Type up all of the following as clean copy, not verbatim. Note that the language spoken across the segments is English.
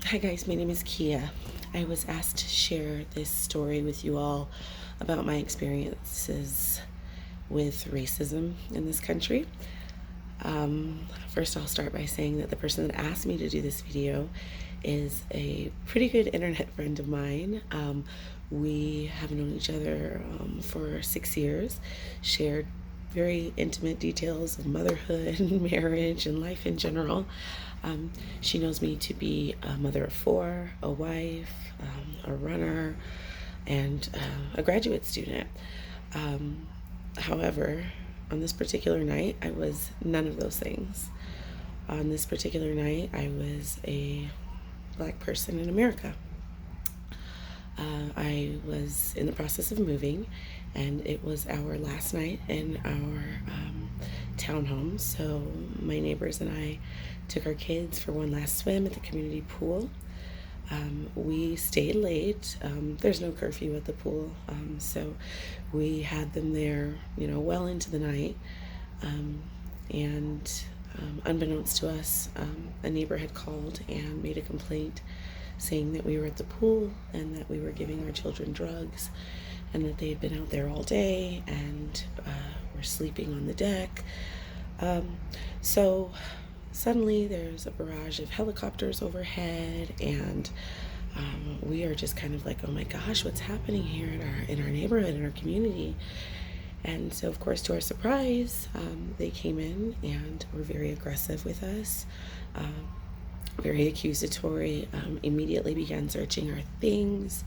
Hi guys, my name is Kia. I was asked to share this story with you all about my experiences with racism in this country. First, I'll start by saying that the person that asked me to do this video is a pretty good internet friend of mine. We have known each other for 6 years, shared very intimate details of motherhood, marriage, and life in general. She knows me to be a mother of four, a wife, a runner, and a graduate student. However, on this particular night, I was none of those things. On this particular night, I was a Black person in America. I was in the process of moving, and it was our last night in our townhome. So my neighbors and I took our kids for one last swim at the community pool. We stayed late. There's no curfew at the pool, so we had them there, well into the night. And unbeknownst to us, a neighbor had called and made a complaint saying that we were at the pool and that we were giving our children drugs and that they had been out there all day and were sleeping on the deck. So suddenly there's a barrage of helicopters overhead, and we are just kind of like, oh my gosh, what's happening here in our neighborhood, in our community? And so, of course, to our surprise, they came in and were very aggressive with us, very accusatory, immediately began searching our things,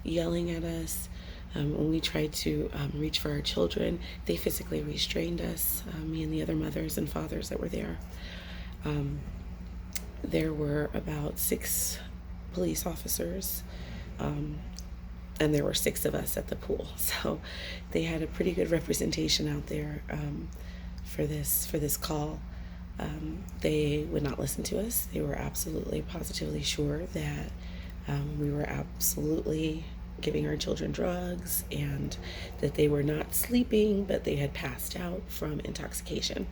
yelling at us. When we tried to reach for our children, they physically restrained us, me and the other mothers and fathers that were there. There were about 6 police officers, and there were 6 of us at the pool. So they had a pretty good representation out there for this call. They would not listen to us. They were absolutely, positively sure that we were absolutely giving our children drugs and that they were not sleeping, but they had passed out from intoxication.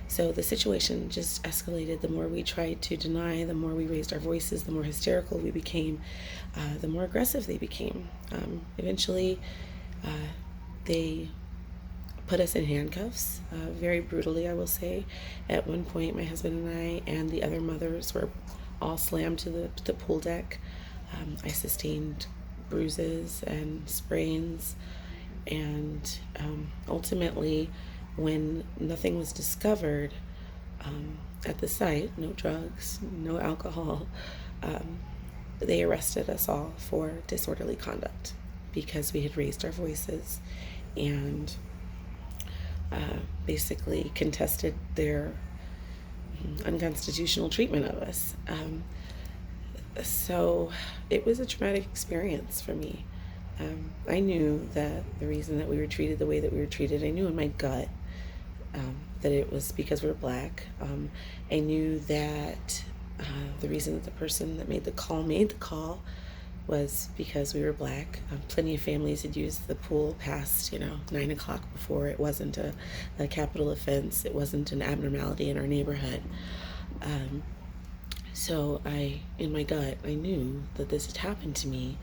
So the situation just escalated. The more we tried to deny, the more we raised our voices, the more hysterical we became, the more aggressive they became. Eventually, they put us in handcuffs, very brutally, I will say. At one point, my husband and I and the other mothers were all slammed to the pool deck. I sustained bruises and sprains, and ultimately, when nothing was discovered at the site, no drugs, no alcohol, they arrested us all for disorderly conduct because we had raised our voices and basically contested their unconstitutional treatment of us. So it was a traumatic experience for me. I knew that the reason that we were treated the way that we were treated, I knew in my gut that it was because we were Black. I knew that the reason that the person that made the call was because we were Black. Plenty of families had used the pool past 9 o'clock before. It wasn't a capital offense. It wasn't an abnormality in our neighborhood. So in my gut, I knew that this had happened to me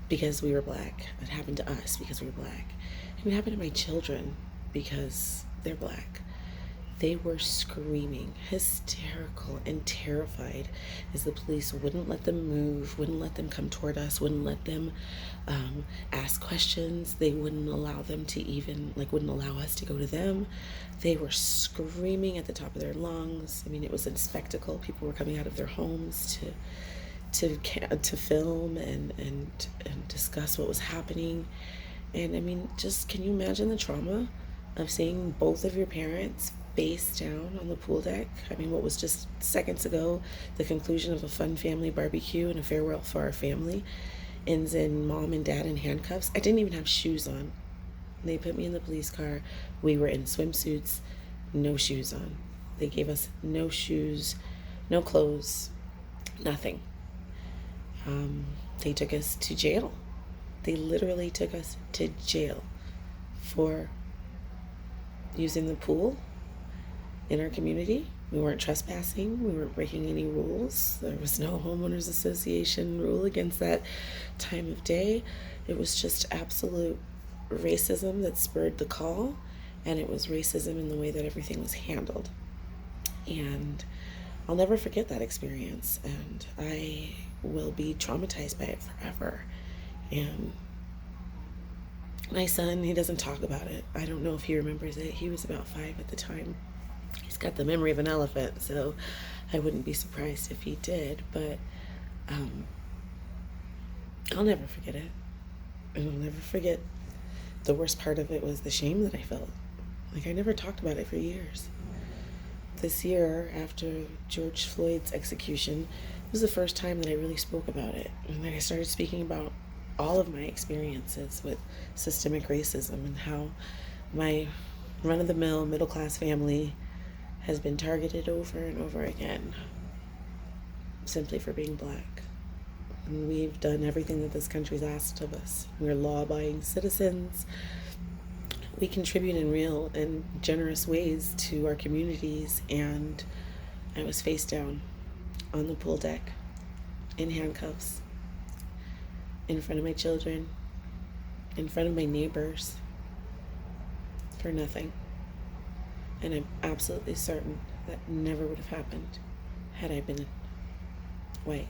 because we were Black. It happened to us because we were Black. It would happen to my children because they're Black. They were screaming, hysterical and terrified as the police wouldn't let them move, wouldn't let them come toward us, wouldn't let them ask questions. They wouldn't allow them to wouldn't allow us to go to them. They were screaming at the top of their lungs. I mean, it was a spectacle. People were coming out of their homes to film and discuss what was happening. And I mean, just can you imagine the trauma of seeing both of your parents face down on the pool deck? I mean, what was just seconds ago the conclusion of a fun family barbecue and a farewell for our family ends in mom and dad in handcuffs. I didn't even have shoes on. They put me in the police car. We were in swimsuits, no shoes on. They gave us no shoes, no clothes, nothing. They took us to jail. They literally took us to jail for using the pool in our community We weren't trespassing. We weren't breaking any rules. There was no homeowners association rule against that time of day. It was just absolute racism that spurred the call, and it was racism in the way that everything was handled. And I'll never forget that experience, and I will be traumatized by it forever. And my son, he doesn't talk about it. I don't know if he remembers it. He was about 5 at the time. He's got the memory of an elephant, so I wouldn't be surprised if he did. But I'll never forget it. And I'll never forget the worst part of it was the shame that I felt. Like, I never talked about it for years. This year, after George Floyd's execution, it was the first time that I really spoke about it. And I started speaking about all of my experiences with systemic racism and how my run-of-the-mill middle-class family has been targeted over and over again simply for being Black. And we've done everything that this country's asked of us. We're law-abiding citizens. We contribute in real and generous ways to our communities, and I was face down on the pool deck in handcuffs in front of my children, in front of my neighbors, for nothing. And I'm absolutely certain that never would have happened had I been white.